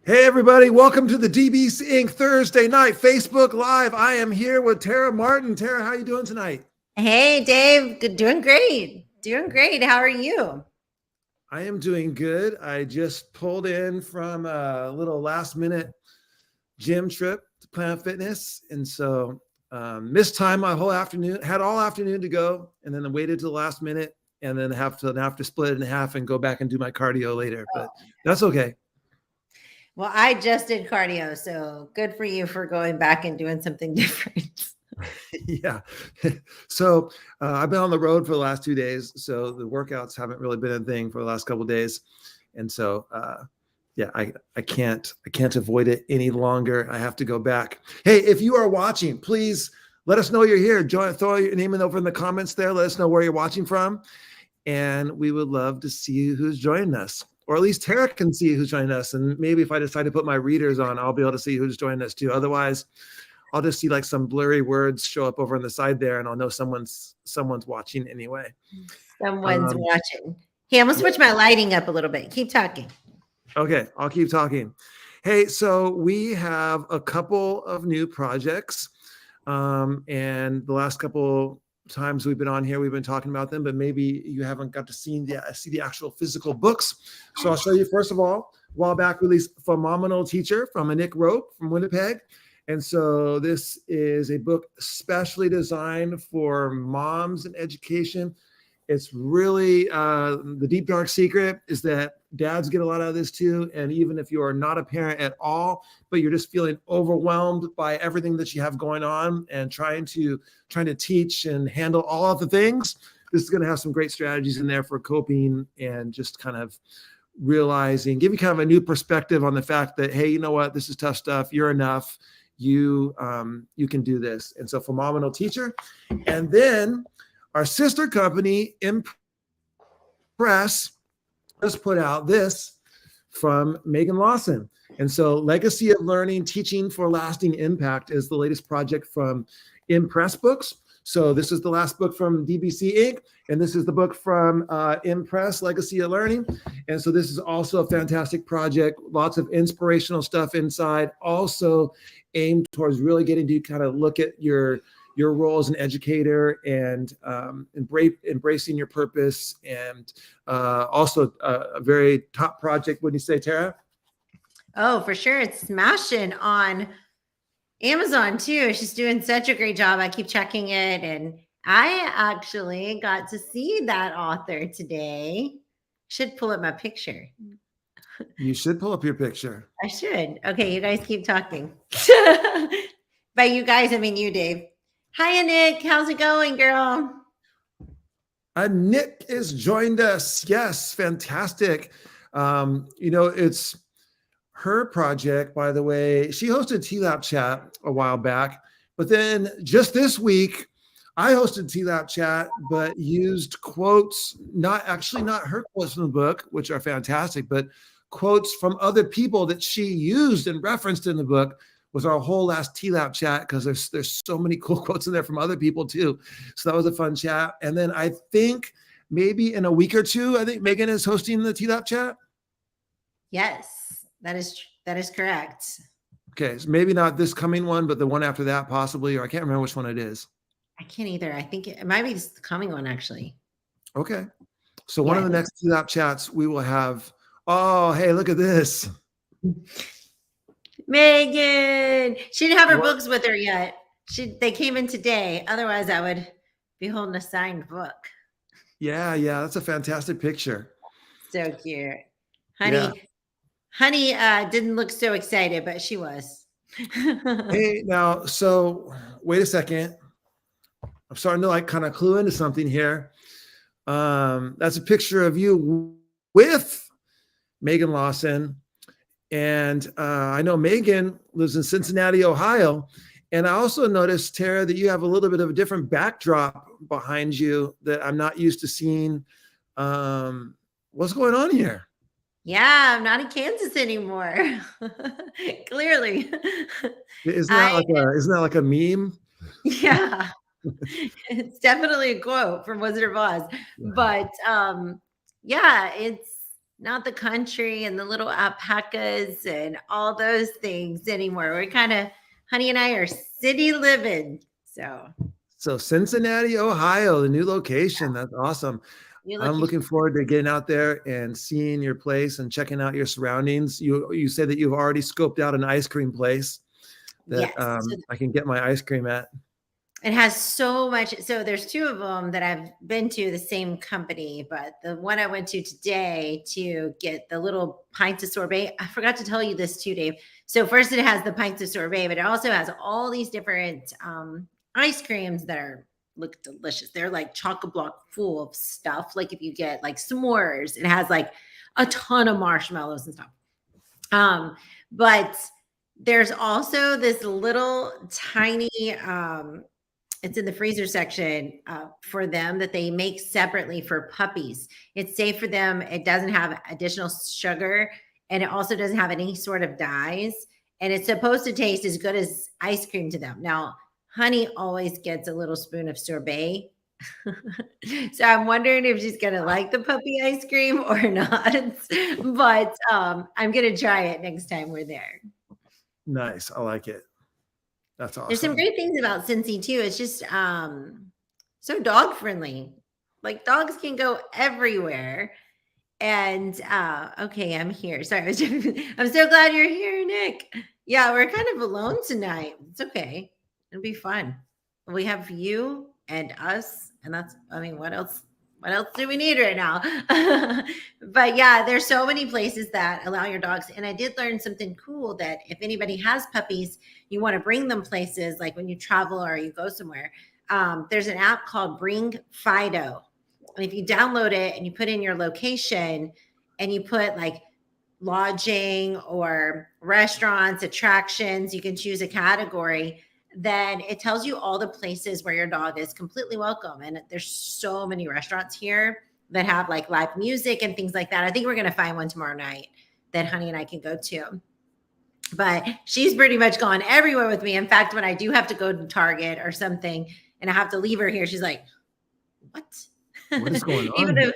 Hey, everybody. Welcome to the DBC Inc. Thursday night Facebook Live. I am here with Tara Martin. Tara, how are you doing tonight? Hey, Dave. Doing great. Doing great. How are you? I am doing good. I just pulled in from a little last minute gym trip to Planet Fitness. And so missed time my whole afternoon, had all afternoon to go, and then I waited to the last minute and then have to split it in half and go back and do my cardio later. But that's okay. Well, I just did cardio, so good for you for going back and doing something different. Yeah. So I've been on the road for the last 2 days. So the workouts haven't really been a thing for the last couple of days. And so, yeah, I can't avoid it any longer. I have to go back. Hey, if you are watching, please let us know you're here. Throw your name over in the comments there. Let us know where you're watching from. And we would love to see who's joining us. Or at least Tara can see who's joining us. And maybe if I decide to put my readers on, I'll be able to see who's joining us too. Otherwise, I'll just see like some blurry words show up over on the side there, and I'll know someone's watching anyway. Someone's watching. Hey, I'm gonna switch my lighting up a little bit. Keep talking. Okay, I'll keep talking. Hey, so we have a couple of new projects, and the last couple times we've been on here, we've been talking about them, but maybe you haven't got to see the actual physical books. So I'll show you. First of all, a while back released Phenomenal Teacher from Nick Rope from Winnipeg. And so this is a book specially designed for moms and education. It's really the deep, dark secret is that dads get a lot out of this too. And even if you are not a parent at all, but you're just feeling overwhelmed by everything that you have going on and trying to teach and handle all of the things, this is going to have some great strategies in there for coping and just kind of realizing, give you kind of a new perspective on the fact that, hey, you know what, this is tough stuff. You're enough. You can do this. And so Phenomenal Teacher. And then our sister company, Impress, just put out this from Megan Lawson. And so Legacy of Learning, Teaching for Lasting Impact is the latest project from Impress Books. So this is the last book from DBC Inc. And this is the book from Impress, Legacy of Learning. And so this is also a fantastic project. Lots of inspirational stuff inside. Also aimed towards really getting to kind of look at your role as an educator and embracing your purpose. And also a very top project, wouldn't you say, Tara? Oh, for sure. It's smashing on Amazon too. She's doing such a great job. I keep checking it. And I actually got to see that author today. Should pull up my picture. You should pull up your picture. I should. Okay, you guys keep talking. By you guys, I mean you, Dave. Hi, Nick. How's it going, girl? Nick has joined us. Yes, fantastic. It's her project, by the way. She hosted TLAP Chat a while back, but then just this week, I hosted TLAP Chat, but used quotes, not her quotes from the book, which are fantastic, but quotes from other people that she used and referenced in the book. Was our whole last TLAP Chat, because there's so many cool quotes in there from other people too. So that was a fun chat. And then I think maybe in a week or two, I think Megan is hosting the TLAP Chat. Yes, that is correct. Okay, so maybe not this coming one, but the one after that possibly, or I can't remember which one it is. I can't either. I think it might be the coming one, actually. Okay. So one of the next TLAP Chats we will have, oh, hey, look at this. Megan, she didn't have her books with her yet. They came in today. Otherwise, I would be holding a signed book. Yeah, that's a fantastic picture. So cute. Honey didn't look so excited, but she was. Hey, now, so wait a second. I'm starting to kind of clue into something here. That's a picture of you with Megan Lawson. And I know Megan lives in Cincinnati, Ohio. And I also noticed, Tara, that you have a little bit of a different backdrop behind you that I'm not used to seeing. What's going on here? Yeah, I'm not in Kansas anymore. Clearly. Isn't that like a meme? Yeah. It's definitely a quote from Wizard of Oz. But yeah, not the country and the little alpacas and all those things anymore. We're kind of, honey and I are city living. So Cincinnati, Ohio, the new location. That's awesome. New I'm location. looking forward to getting out there and seeing your place and checking out your surroundings. You say that you've already scoped out an ice cream place that Yes. So I can get my ice cream at. it has so much. So there's two of them that I've been to, the same company, but the one I went to today to get the little pints of sorbet, I forgot to tell you this too, Dave. So first it has the pints of sorbet, but it also has all these different ice creams that look delicious. They're like chocolate block full of stuff. Like if you get like s'mores, it has like a ton of marshmallows and stuff. But there's also this little tiny it's in the freezer section for them that they make separately for puppies. It's safe for them. It doesn't have additional sugar, and it also doesn't have any sort of dyes. And it's supposed to taste as good as ice cream to them. Now, Honey always gets a little spoon of sorbet. So I'm wondering if she's going to like the puppy ice cream or not. But I'm going to try it next time we're there. Nice. I like it. That's awesome. There's some great things about Cincy too. It's just so dog friendly. Like dogs can go everywhere. And okay, I'm here. Sorry, I'm so glad you're here, Nick. Yeah, we're kind of alone tonight. It's okay. It'll be fun. We have you and us, and that's, I mean, what else? What else do we need right now? But yeah, there's so many places that allow your dogs. And I did learn something cool that if anybody has puppies, you want to bring them places like when you travel or you go somewhere. There's an app called Bring Fido. And if you download it and you put in your location and you put like lodging or restaurants, attractions, you can choose a category. Then it tells you all the places where your dog is completely welcome. And there's so many restaurants here that have like live music and things like that. I think we're going to find one tomorrow night that Honey and I can go to. But she's pretty much gone everywhere with me. In fact, when I do have to go to Target or something and I have to leave her here, she's like, what? What is going on?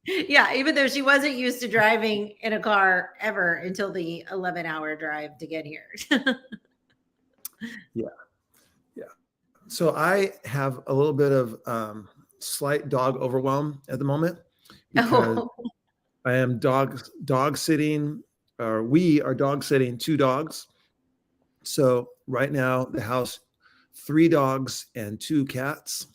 Even though she wasn't used to driving in a car ever until the 11-hour drive to get here. Yeah. So I have a little bit of slight dog overwhelm at the moment because I am dog sitting, or we are dog sitting 2 dogs. So right now the house, 3 dogs and 2 cats.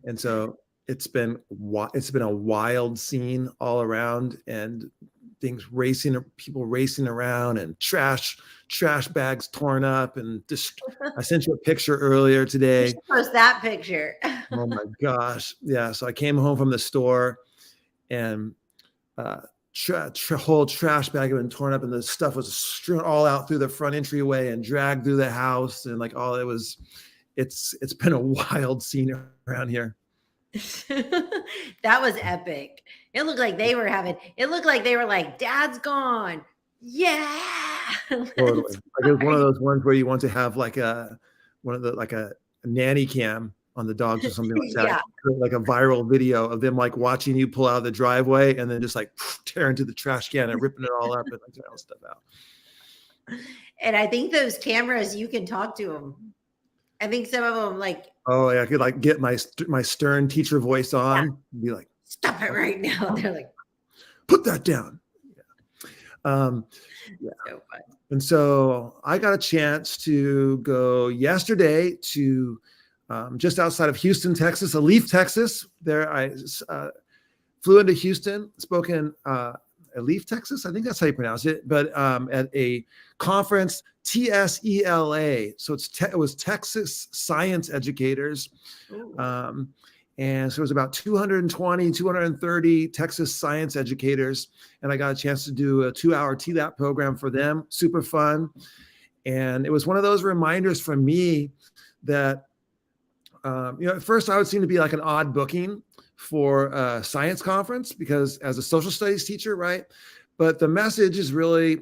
And so it's been a wild scene all around, and people racing around, and trash bags torn up, and just I sent you a picture earlier today. Post that picture. Oh my gosh. Yeah. So I came home from the store and whole trash bag had been torn up, and the stuff was strewn all out through the front entryway and dragged through the house, and like it's been a wild scene around here. That was epic. It looked like they were like, Dad's gone. Yeah. Totally. Like it was one of those ones where you want to have like a nanny cam on the dogs or something like that. Yeah. Like a viral video of them like watching you pull out of the driveway and then just like tearing to the trash can and ripping it all up and like throwing stuff out. And I think those cameras, you can talk to them. I think some of them like, oh yeah, I could like get my stern teacher voice on and be like, stop it right now. They're like, put that down. Yeah. So fun. And so I got a chance to go yesterday to just outside of Houston, Texas, Leaf, Texas. There I flew into Houston, spoke in Leaf, Texas. I think that's how you pronounce it. But at a conference, TSELA. So it was Texas Science Educators. And so it was about 230 Texas science educators. And I got a chance to do a 2-hour TLAP program for them. Super fun. And it was one of those reminders for me that, at first I would seem to be like an odd booking for a science conference because as a social studies teacher, right? But the message is really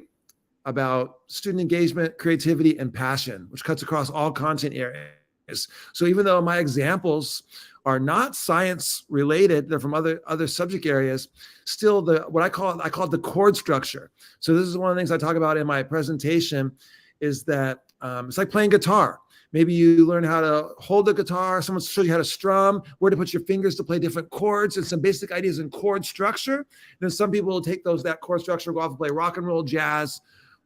about student engagement, creativity, and passion, which cuts across all content areas. So even though my examples are not science related, they're from other subject areas, still what I call it the chord structure. So this is one of the things I talk about in my presentation, is that it's like playing guitar. Maybe you learn how to hold the guitar, someone shows you how to strum, where to put your fingers to play different chords, and some basic ideas in chord structure. Then some people will take that chord structure, go off and play rock and roll, jazz,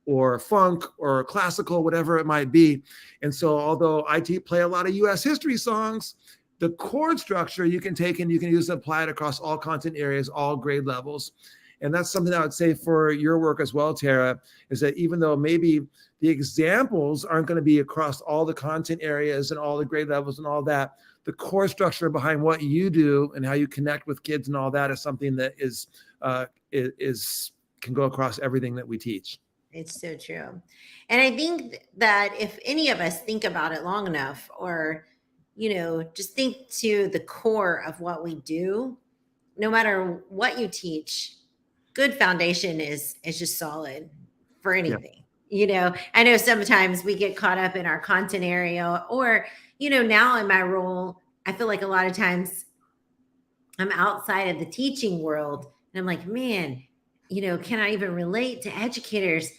or funk, or classical, whatever it might be. And so although I play a lot of US history songs, the chord structure you can take and you can use to apply it across all content areas, all grade levels. And that's something I would say for your work as well, Tara, is that even though maybe the examples aren't going to be across all the content areas and all the grade levels and all that, the core structure behind what you do and how you connect with kids and all that is something that can go across everything that we teach. It's so true. And I think that if any of us think about it long enough, or, just think to the core of what we do, no matter what you teach, good foundation is just solid for anything. Yeah. I know sometimes we get caught up in our content area, or, now in my role, I feel like a lot of times I'm outside of the teaching world and I'm like, man, can I even relate to educators?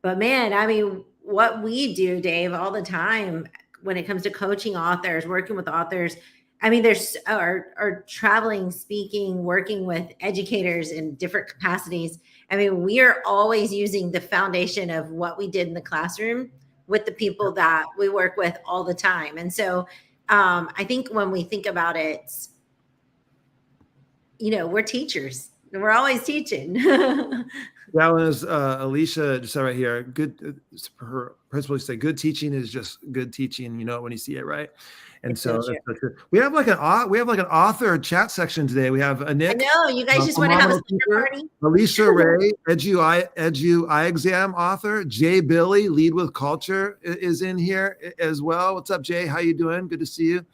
But man, I mean, what we do, Dave, all the time when it comes to coaching authors, working with authors, I mean, there's our traveling, speaking, working with educators in different capacities. I mean, we are always using the foundation of what we did in the classroom with the people that we work with all the time. And so I think when we think about it, we're teachers. We're always teaching. That one is Alicia just said right here. Good, her principal used to say, good teaching is just good teaching. You know it when you see it, right? And so we have like an author chat section today. We have Nick. I know you guys just want to have a speaker party. Alicia Ray, Edu iExam author. Jay Billy, Lead with Culture, is in here as well. What's up, Jay? How you doing? Good to see you.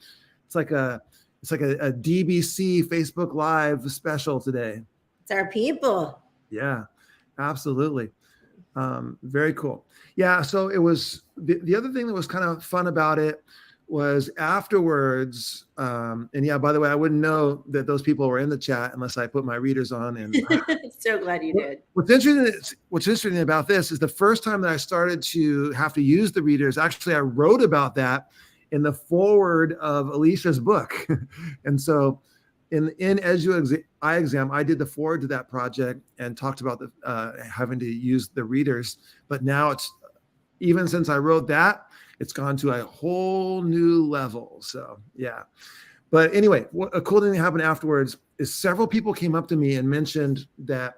It's like a DBC Facebook Live special today. It's our people. Yeah, absolutely. Very cool. Yeah. So it was the other thing that was kind of fun about it was afterwards. And yeah, by the way, I wouldn't know that those people were in the chat unless I put my readers on. And so glad you did. What's interesting about this is the first time that I started to have to use the readers, actually, I wrote about that in the foreword of Alicia's book. And so in Edu iExam, I did the foreword to that project and talked about having to use the readers. But now it's, even since I wrote that, it's gone to a whole new level. So yeah. But anyway, a cool thing that happened afterwards is several people came up to me and mentioned that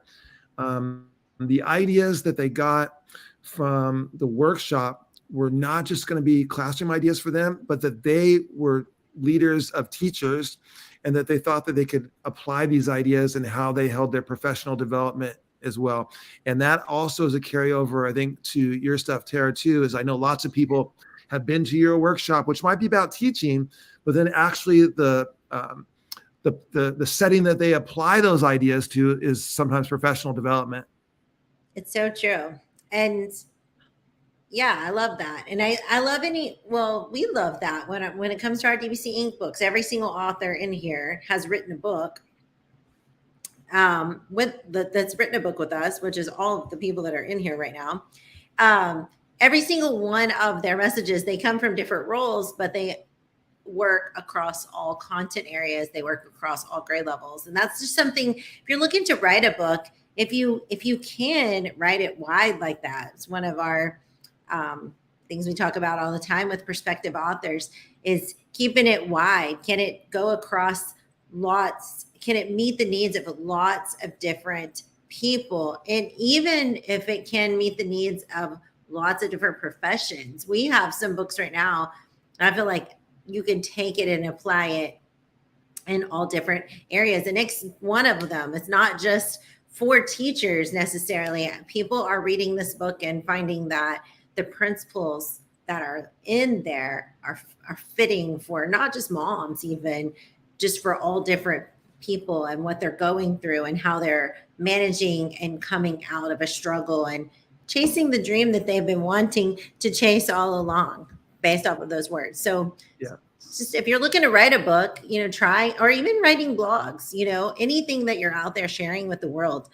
the ideas that they got from the workshop were not just going to be classroom ideas for them, but that they were leaders of teachers and that they thought that they could apply these ideas and how they held their professional development as well. And that also is a carryover, I think, to your stuff, Tara, too, is I know lots of people have been to your workshop, which might be about teaching, but then actually the setting that they apply those ideas to is sometimes professional development. It's so true. And yeah, I love that. And I love we love that when it comes to our DBC Inc. books. Every single author in here has written a book that's written a book with us, which is all of the people that are in here right now. Every single one of their messages, they come from different roles, but they work across all content areas. They work across all grade levels. And that's just something, if you're looking to write a book, if you can write it wide like that, it's one of our things we talk about all the time with prospective authors is keeping it wide. Can it go across lots? Can it meet the needs of lots of different people? And even if it can meet the needs of lots of different professions, we have some books right now. I feel like you can take it and apply it in all different areas. And it's one of them. It's not just for teachers necessarily. People are reading this book and finding that the principles that are in there are fitting for not just moms, even just for all different people and what they're going through and how they're managing and coming out of a struggle and chasing the dream that they've been wanting to chase all along. based off of those words. So Yeah. just if you're looking to write a book, try, or even writing blogs, anything that you're out there sharing with the world,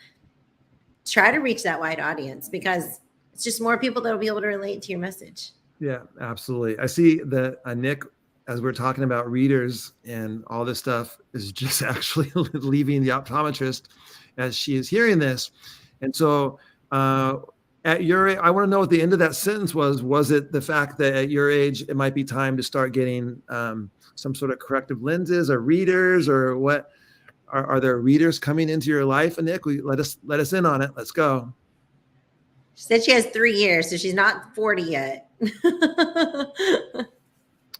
try to reach that wide audience, because it's just more people that will be able to relate to your message. Yeah, absolutely. I see that Nick, as we're talking about readers and all this stuff, is just actually leaving the optometrist as she is hearing this. And so at your age, I want to know what the end of that sentence was. Was it the fact that at your age, it might be time to start getting some sort of corrective lenses or readers, or what? Are there readers coming into your life? And Nick, let us in on it. Let's go. She said she has 3 years, so she's not 40 yet.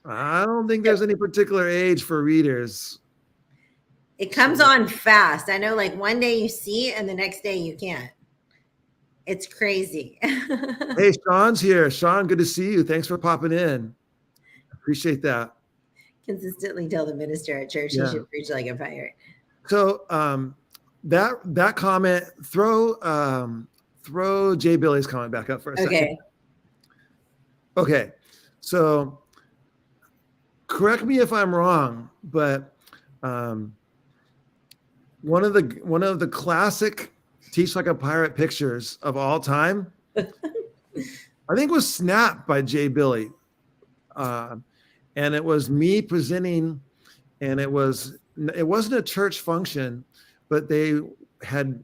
I don't think there's any particular age for readers. It comes on fast. I know, like one day you see and the next day you can't. It's crazy. Hey, Sean's here. Sean, good to see you. Thanks for popping in. Appreciate that. Consistently tell the minister at church he should preach like a pirate. So that comment, throw Jay Billy's comment back up for a second. Okay. So correct me if I'm wrong, but one of the classic Teach Like a Pirate pictures of all time, I think, was snapped by Jay Billy. And it was me presenting, and it wasn't a church function, but they had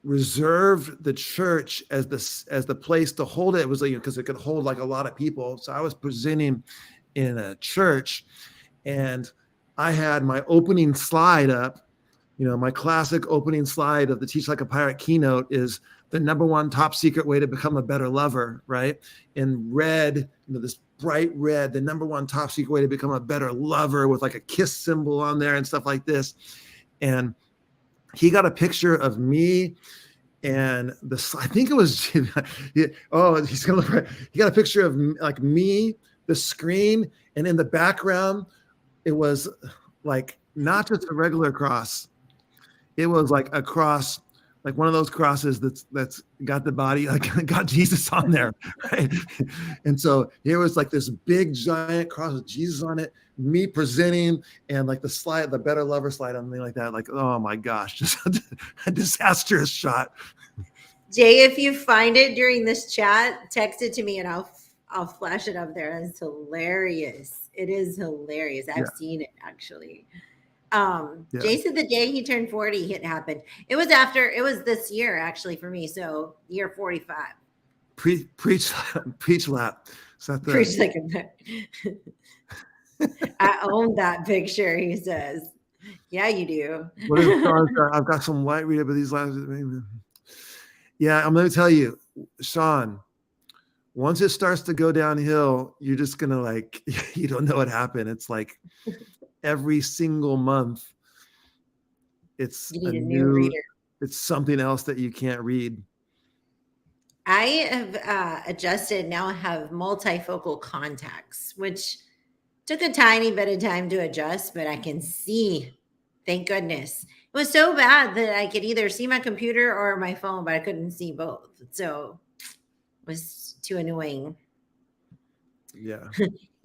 reserved the church as the place to hold it. It was like, because it could hold like a lot of people. So I was presenting in a church, and I had my opening slide up. My classic opening slide of the Teach Like a Pirate keynote is the #1 top secret way to become a better lover, right? In red, this bright red, the #1 top secret way to become a better lover, with like a kiss symbol on there and stuff like this. And he got a picture of me and I think it was, he's gonna look right. He got a picture of like me, the screen, and in the background, it was like not just a regular cross. It was like a cross, like one of those crosses that's got the body, like got Jesus on there, right? And so here was like this big giant cross with Jesus on it, me presenting, and like the better lover slide, something like that. Like, oh my gosh, just a disastrous shot. Jay, if you find it during this chat, text it to me and I'll flash it up there. It's hilarious. It is hilarious. I've seen it actually. Jay said the day he turned 40, it happened. It was this year actually for me. So year 45. Preach lap. Preach like a I own that picture, he says. Yeah, you do. What is I've got some light reader, but these last. Yeah, I'm going to tell you, Sean, once it starts to go downhill, you're just going to you don't know what happened. It's like every single month, it's you need a new reader. It's something else that you can't read. I have adjusted, now I have multifocal contacts, which took a tiny bit of time to adjust, but I can see, thank goodness. It was so bad that I could either see my computer or my phone, but I couldn't see both. So it was too annoying. Yeah.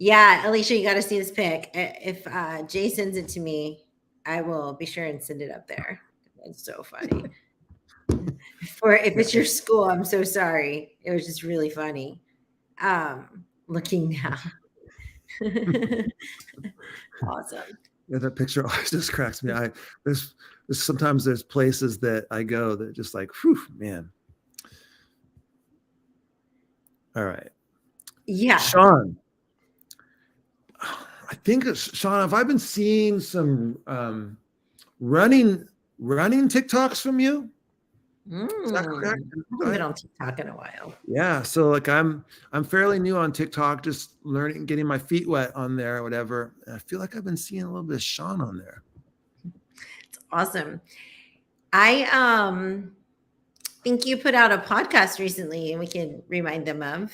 Yeah, Alicia, you got to see this pic. If Jay sends it to me, I will be sure and send it up there. It's so funny. If it's your school, I'm so sorry. It was just really funny. Looking now. Awesome. Yeah, that picture always just cracks me. Sometimes there's places that I go that just like, whew, man. All right. Yeah. Sean, I think, Sean, have I been seeing some running TikToks from you? Is that correct? I haven't been on TikTok in a while. Yeah. So I'm fairly new on TikTok, just learning, getting my feet wet on there or whatever. And I feel like I've been seeing a little bit of Sean on there. It's awesome. I think you put out a podcast recently, and we can remind them of.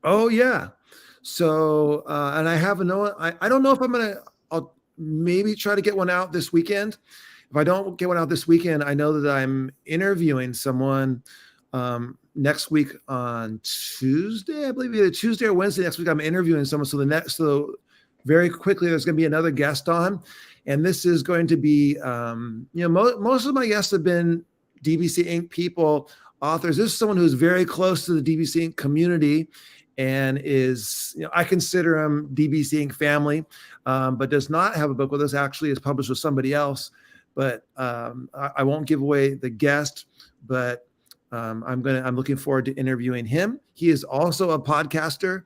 Oh yeah. So and I don't know if I'll maybe try to get one out this weekend. If I don't get one out this weekend, I know that I'm interviewing someone next week on Tuesday, I believe either Tuesday or Wednesday next week, I'm interviewing someone. So very quickly, there's going to be another guest on, and this is going to be, most of my guests have been DBC Inc. people, authors. This is someone who's very close to the DBC Inc. community and is, I consider him DBC Inc. family, but does not have a book with us, actually is published with somebody else. But I won't give away the guest, but I'm looking forward to interviewing him. He is also a podcaster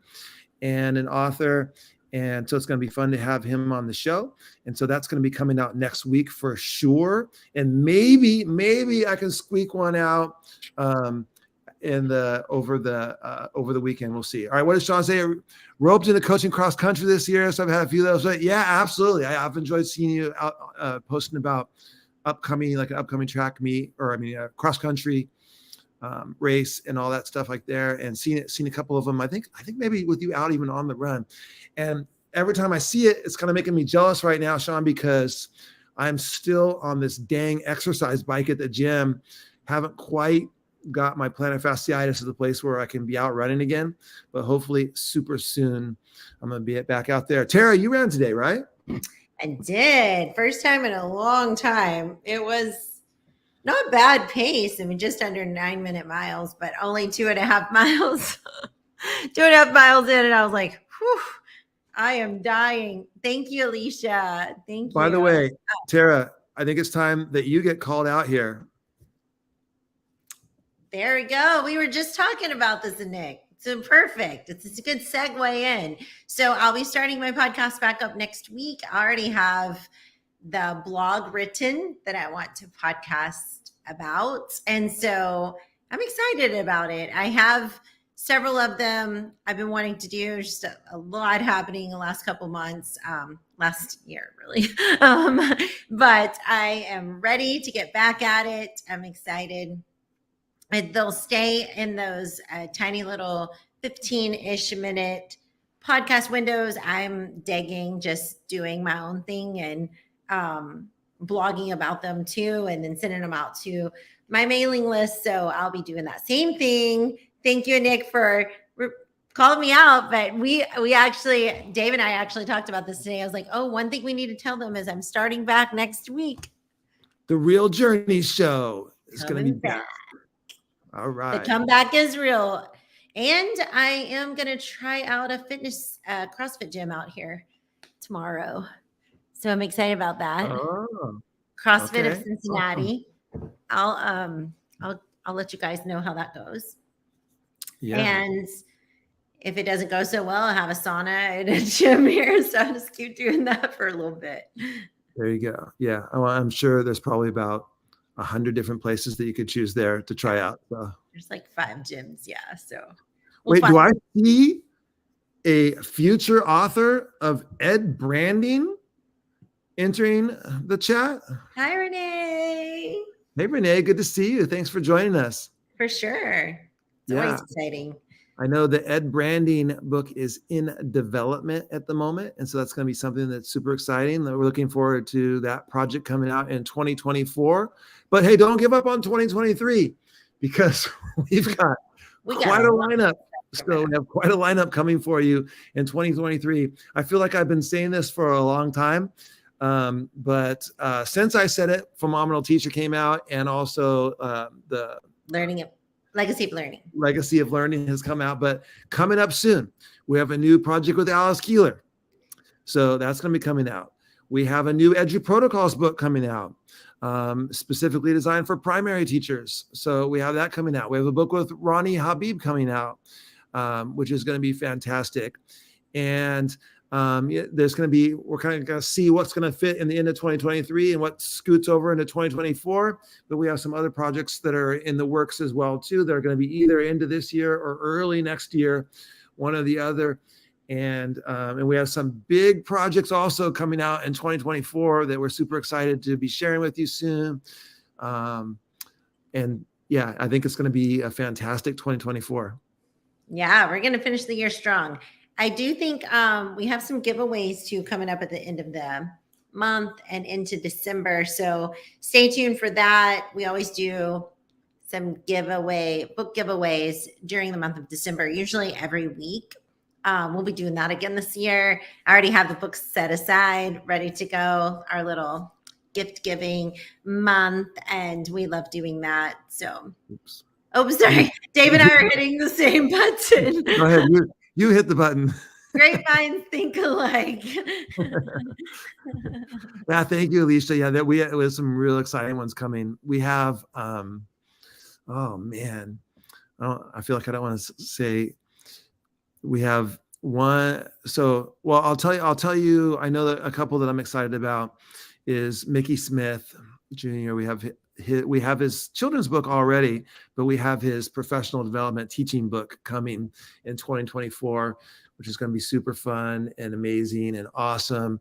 and an author. And so it's going to be fun to have him on the show. And so that's going to be coming out next week for sure. And maybe I can squeak one out over the weekend. We'll see. All right. What does Sean say? Roped into coaching cross country this year. So I've had a few of those. But yeah, absolutely. I've enjoyed seeing you out posting about upcoming track meet, or cross country race and all that stuff like there, and seen a couple of them. I think maybe with you out even on the run. And every time I see it, it's kind of making me jealous right now, Sean, because I'm still on this dang exercise bike at the gym. Haven't quite got my plantar fasciitis to the place where I can be out running again, but hopefully super soon I'm going to be back out there. Tara, you ran today, right? I did. First time in a long time. It was not a bad pace. Just under 9-minute miles, but only 2.5 miles. 2.5 miles in, and I was like, whew, I am dying. Thank you, Alicia. Thank you. By the way, Tara, I think it's time that you get called out here. There we go. We were just talking about this, Nick. So perfect. It's a good segue in. So I'll be starting my podcast back up next week. I already have the blog written that I want to podcast about. And so I'm excited about it. I have several of them I've been wanting to do. Just a lot happening the last couple months, last year, really. But I am ready to get back at it. I'm excited. And they'll stay in those tiny little 15-ish minute podcast windows. I'm digging just doing my own thing and blogging about them too, and then sending them out to my mailing list. So I'll be doing that same thing. Thank you, Nick, for calling me out. But we actually, Dave and I actually talked about this today. I was like, oh, one thing we need to tell them is I'm starting back next week. The Real Journey Show is going to be back. All right. The comeback is real. And I am going to try out a fitness CrossFit gym out here tomorrow. So I'm excited about that. Oh, CrossFit of Cincinnati. Awesome. I'll let you guys know how that goes. Yeah. And if it doesn't go so well, I'll have a sauna and a gym here. So I'll just keep doing that for a little bit. There you go. Yeah. Well, I'm sure there's probably about 100 different places that you could choose there to try out. So there's like 5 gyms. Yeah. So wait, do I see a future author of Ed Branding entering the chat? Hi, Renee. Hey, Renee. Good to see you. Thanks for joining us. For sure. It's always exciting. I know the Ed Branding book is in development at the moment. And so that's going to be something that's super exciting. We're looking forward to that project coming out in 2024. But hey, don't give up on 2023 because we've got quite a lineup. So we have quite a lineup coming for you in 2023. I feel like I've been saying this for a long time. But since I said it, Phenomenal Teacher came out, and also the Legacy of Learning has come out. But coming up soon, we have a new project with Alice Keeler. So that's going to be coming out. We have a new Edu Protocols book coming out, specifically designed for primary teachers. So we have that coming out. We have a book with Ronnie Habib coming out, which is going to be fantastic. And there's going to be, we're kind of going to see what's going to fit in the end of 2023 and what scoots over into 2024. But we have some other projects that are in the works as well too. That are going to be either into this year or early next year, one or the other. And we have some big projects also coming out in 2024 that we're super excited to be sharing with you soon. And yeah, I think it's going to be a fantastic 2024. Yeah, we're going to finish the year strong. I do think we have some giveaways too coming up at the end of the month and into December. So stay tuned for that. We always do some book giveaways during the month of December, usually every week. We'll be doing that again this year. I already have the books set aside, ready to go, our little gift giving month, and we love doing that. So, Oops. oh, sorry. Dave and I are hitting the same button. Go ahead. You hit the button. Great minds think alike. Yeah, thank you, Alicia. Yeah, that we have some real exciting ones coming. We have, oh man, I feel like I don't want to say. We have one. So, well, I'll tell you. I know that a couple that I'm excited about is Mickey Smith Jr. We have his children's book already, but we have his professional development teaching book coming in 2024, which is going to be super fun and amazing and awesome.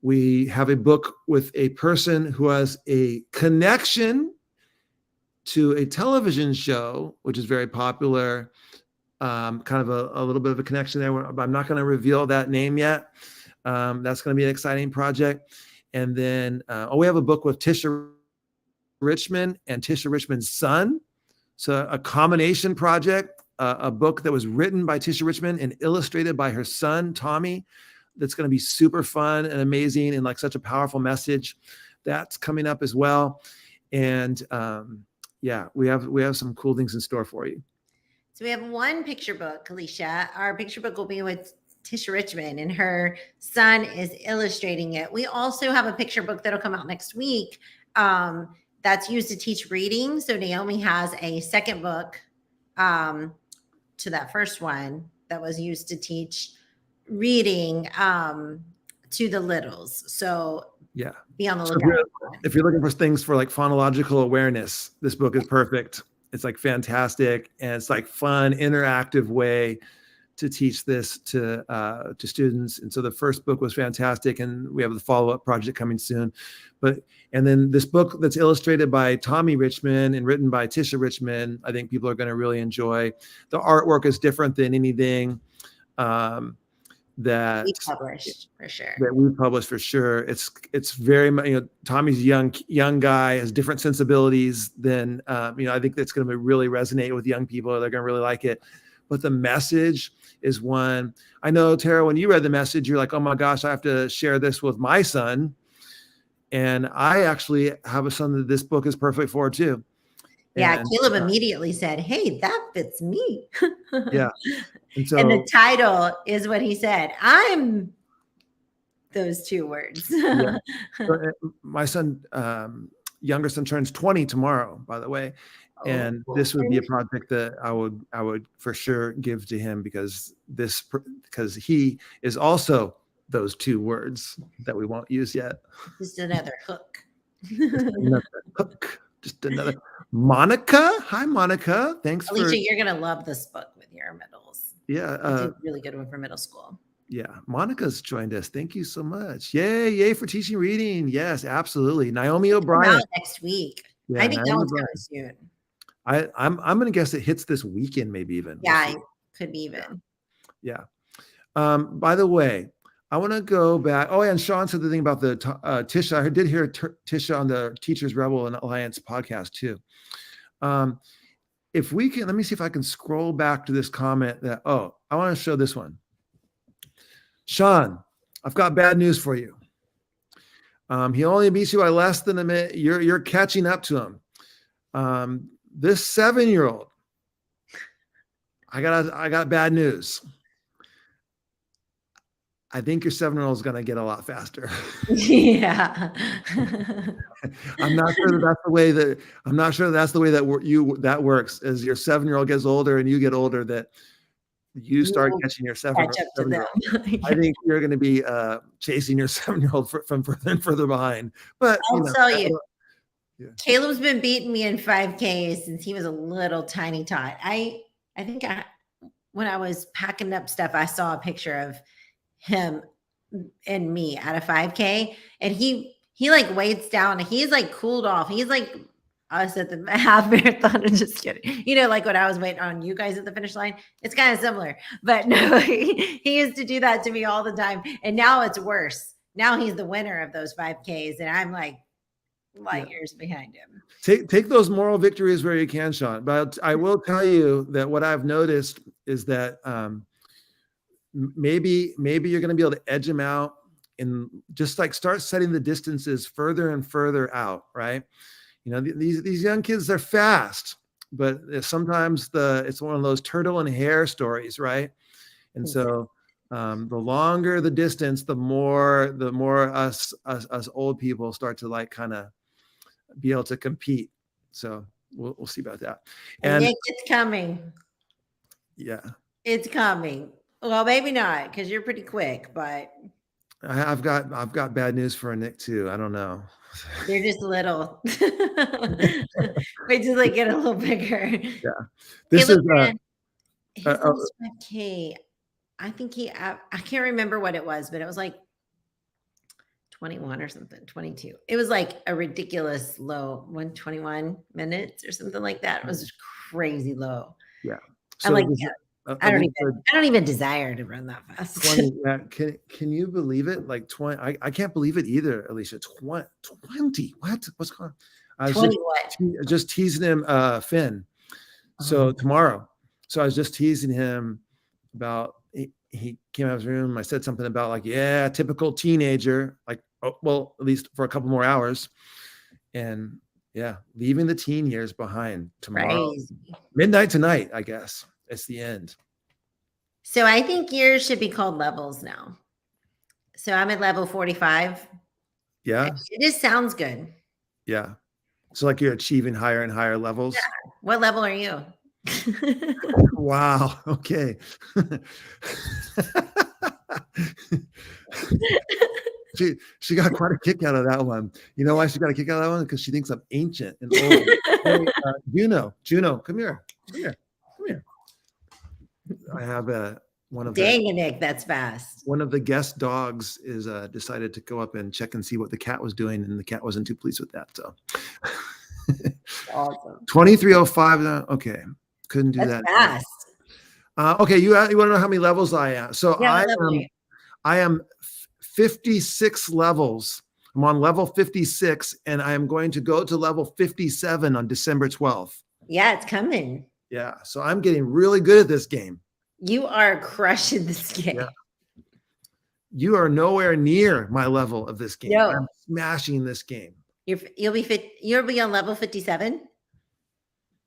We have a book with a person who has a connection to a television show, which is very popular. Kind of a little bit of a connection there. I'm not going to reveal that name yet. That's going to be an exciting project. And then we have a book with Tisha Richmond and Tisha Richmond's son. So a combination project, a book that was written by Tisha Richmond and illustrated by her son, Tommy. That's going to be super fun and amazing and like such a powerful message. That's coming up as well. And yeah, we have some cool things in store for you. So we have one picture book, Alicia. Our picture book will be with Tisha Richmond, and her son is illustrating it. We also have a picture book that'll come out next week that's used to teach reading. So Naomi has a second book to that first one that was used to teach reading to the littles. So yeah, be on the lookout. If you're looking for things for like phonological awareness, this book is perfect. It's like fantastic, and it's like fun, interactive way to teach this to students. And so the first book was fantastic, and we have the follow-up project coming soon. And then this book that's illustrated by Tommy Richmond and written by Tisha Richmond, I think people are going to really enjoy. The artwork is different than anything that we published for sure. That we published for sure. It's very much, Tommy's a young guy, has different sensibilities than I think that's going to really resonate with young people. They're going to really like it. But the message is one. I know, Tara, when you read the message, you're like, oh my gosh, I have to share this with my son. And I actually have a son that this book is perfect for too. Yeah, Caleb immediately said, hey, that fits me. Yeah. And the title is what he said. I'm those two words. Yeah. So, my son, younger son, turns 20 tomorrow, by the way. And this would be a project that I would for sure give to him because he is also those two words that we won't use yet. Just another hook. Just another. Monica. Hi, Monica. Thanks, Alicia, you're going to love this book with your middles. Yeah. It's a really good one for middle school. Yeah. Monica's joined us. Thank you so much. Yay for teaching reading. Yes, absolutely. Naomi O'Brien. Next week. Yeah, I think that one's coming soon. I'm going to guess it hits this weekend, maybe even. Yeah, it could be even. Yeah. By the way, I want to go back. Oh, and Sean said the thing about the Tisha. I did hear Tisha on the Teachers Rebel and Alliance podcast too. If we can, let me see if I can scroll back to this comment that, I want to show this one. Sean, I've got bad news for you. He only beats you by less than a minute. You're catching up to him. This 7-year-old, I got bad news. I think your 7-year-old is going to get a lot faster. Yeah. I'm not sure that's the way that works. As your 7-year-old gets older and you get older, that you start catching your 7-year-old. Yeah. I think you're going to be chasing your 7-year-old from further and further behind. But I'll tell you, Caleb's been beating me in 5K since he was a little tiny tot. I think when I was packing up stuff, I saw a picture of him and me at a 5K, and he like weights down. He's like cooled off. He's like us at the half marathon. I'm just kidding. Like when I was waiting on you guys at the finish line, it's kind of similar. But no, he used to do that to me all the time, and now it's worse. Now he's the winner of those 5Ks, and I'm like light years behind him. Take those moral victories where you can, Sean. But I will tell you that what I've noticed is that maybe you're going to be able to edge him out and just like start setting the distances further and further out, right? You know, these young kids, they're fast, but sometimes it's one of those turtle and hare stories, right? And so the longer the distance, the more us old people start to like kind of be able to compete. So we'll see about that. And Nick, it's coming. Yeah, it's coming. Well, maybe not because you're pretty quick, but I've got bad news for Nick too. I don't know. They're just little. Wait till they get a little bigger. Yeah, this is his last 5K. I think I can't remember what it was, but it was like 21 or something, 22. It was like a ridiculous low, 121 minutes or something like that. It was crazy low. Yeah. So I don't even desire to run that fast. 20, can you believe it? Like 20. I can't believe it either, Alicia. 20. What's going on? I was just teasing him, Finn. So tomorrow. So I was just teasing him about he came out of his room. I said something about like, yeah, typical teenager, like, oh, well, at least for a couple more hours. And yeah, leaving the teen years behind tomorrow. Crazy. Midnight tonight, I guess. It's the end. So I think years should be called levels now. So I'm at level 45. Yeah. It just sounds good. Yeah. So like you're achieving higher and higher levels. Yeah. What level are you? Wow. Okay. She got quite a kick out of that one. You know why she got a kick out of that one? Because she thinks I'm ancient and old. Hey, Juno, come here. I have one of Nick, that's fast. One of the guest dogs is decided to go up and check and see what the cat was doing, and the cat wasn't too pleased with that. So awesome. 2305. Okay, couldn't do that. Fast. Okay, you want to know how many levels I am? So yeah, I am 56 levels. I'm on level 56, and I am going to go to level 57 on December 12th. Yeah, it's coming. Yeah, so I'm getting really good at this game. You are crushing this game. Yeah. You are nowhere near my level of this game. No. I'm smashing this game. You'll be on level 57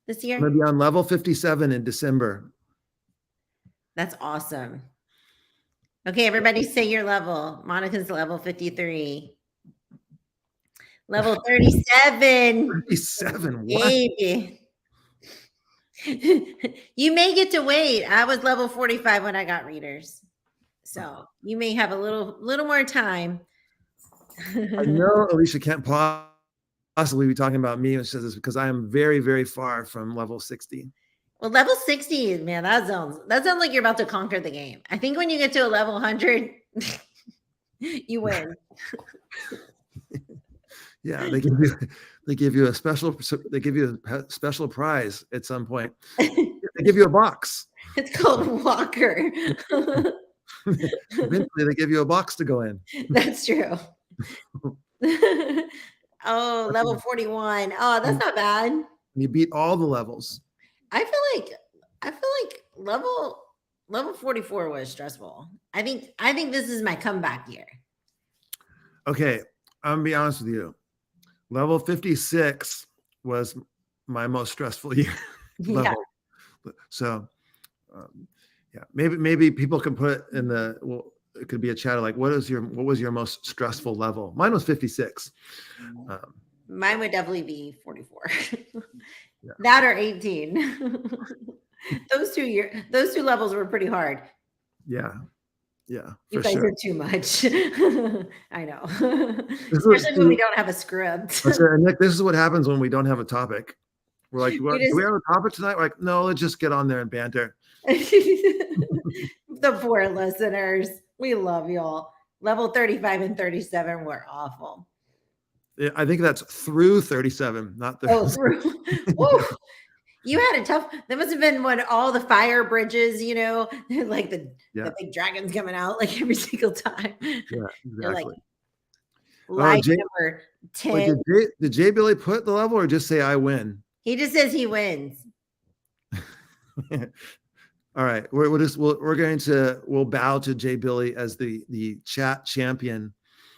this year? I'm going to be on level 57 in December. That's awesome. Okay, everybody say your level. Monica's level 53. Level 37. 37. Baby. You may get to wait. I was level 45 when I got readers. So you may have a little more time. I know Alicia can't possibly be talking about me when she says this because I am very, very far from level 60. Well, level 60, man, that sounds like you're about to conquer the game. I think when you get to a level 100, you win. Yeah, they give you a special prize at some point. They give you a box. It's called Walker. Eventually, they give you a box to go in. That's true. Oh, level 41. Oh, that's not bad. You beat all the levels. I feel like level 44 was stressful. I think this is my comeback year. Okay, I'm gonna be honest with you. Level 56 was my most stressful year. Yeah. So, yeah, maybe people can put in it could be a chat like, what was your most stressful level? Mine was 56. Mine would definitely be 44. Yeah. That or 18. Those two levels were pretty hard. Yeah. Yeah. You guys are too much. I know. Especially when we don't have a script. Nick, this is what happens when we don't have a topic. We're like, do we have a topic tonight? We're like, no, let's just get on there and banter. The poor listeners. We love y'all. Level 35 and 37 were awful. I think that's through 37, not 37. Oh, through. You had a tough. That must have been when all the fire bridges, like the big dragons coming out like every single time. Yeah, exactly. Like, Life Jay, number wait, 10. did Jay Billy put the level or just say I win? He just says he wins. All right, we'll bow to Jay Billy as the chat champion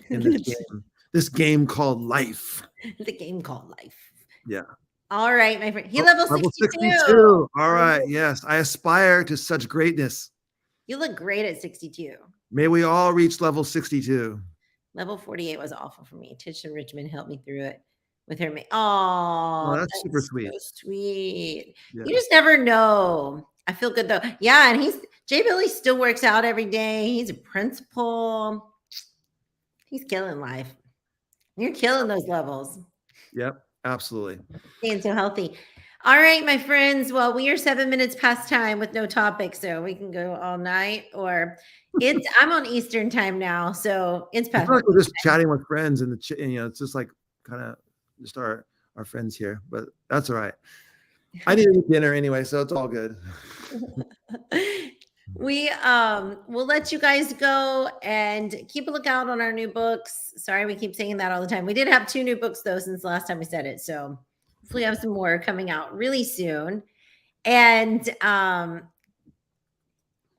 in this game. This game called life. The game called life. Yeah. All right, my friend. He level 62. 62. All right. Yes, I aspire to such greatness. You look great at 62. May we all reach level 62. Level 48 was awful for me. Tish and Richmond helped me through it with her. Oh, That's super sweet. So sweet. Yeah. You just never know. I feel good though. Yeah, and Jay Billy still works out every day. He's a principal. He's killing life. You're killing those levels. Yep, absolutely. Staying so healthy. All right, my friends. Well, we are 7 minutes past time with no topic, so we can go all night. Or I'm on Eastern time now, so it's past. I feel like we're just chatting with friends, and it's just like kind of just our friends here, but that's all right. I need to eat dinner anyway, so it's all good. We'll let you guys go and keep a lookout on our new books. Sorry, we keep saying that all the time. We did have 2 new books though since the last time we said it, so hopefully we have some more coming out really soon. And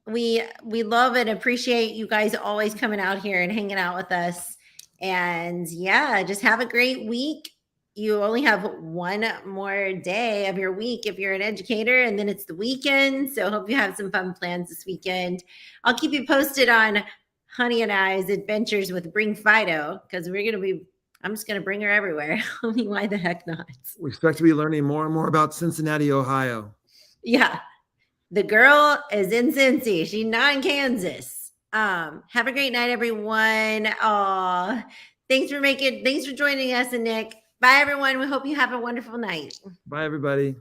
we love and appreciate you guys always coming out here and hanging out with us. And yeah, just have a great week. You only have one more day of your week if you're an educator, and then it's the weekend. So hope you have some fun plans this weekend. I'll keep you posted on Honey and I's adventures with Bring Fido, because I'm just going to bring her everywhere. I mean, why the heck not? We expect to be learning more and more about Cincinnati, Ohio. Yeah. The girl is in Cincy. She's not in Kansas. Have a great night, everyone. Thanks for joining us, and Nick. Bye, everyone. We hope you have a wonderful night. Bye, everybody.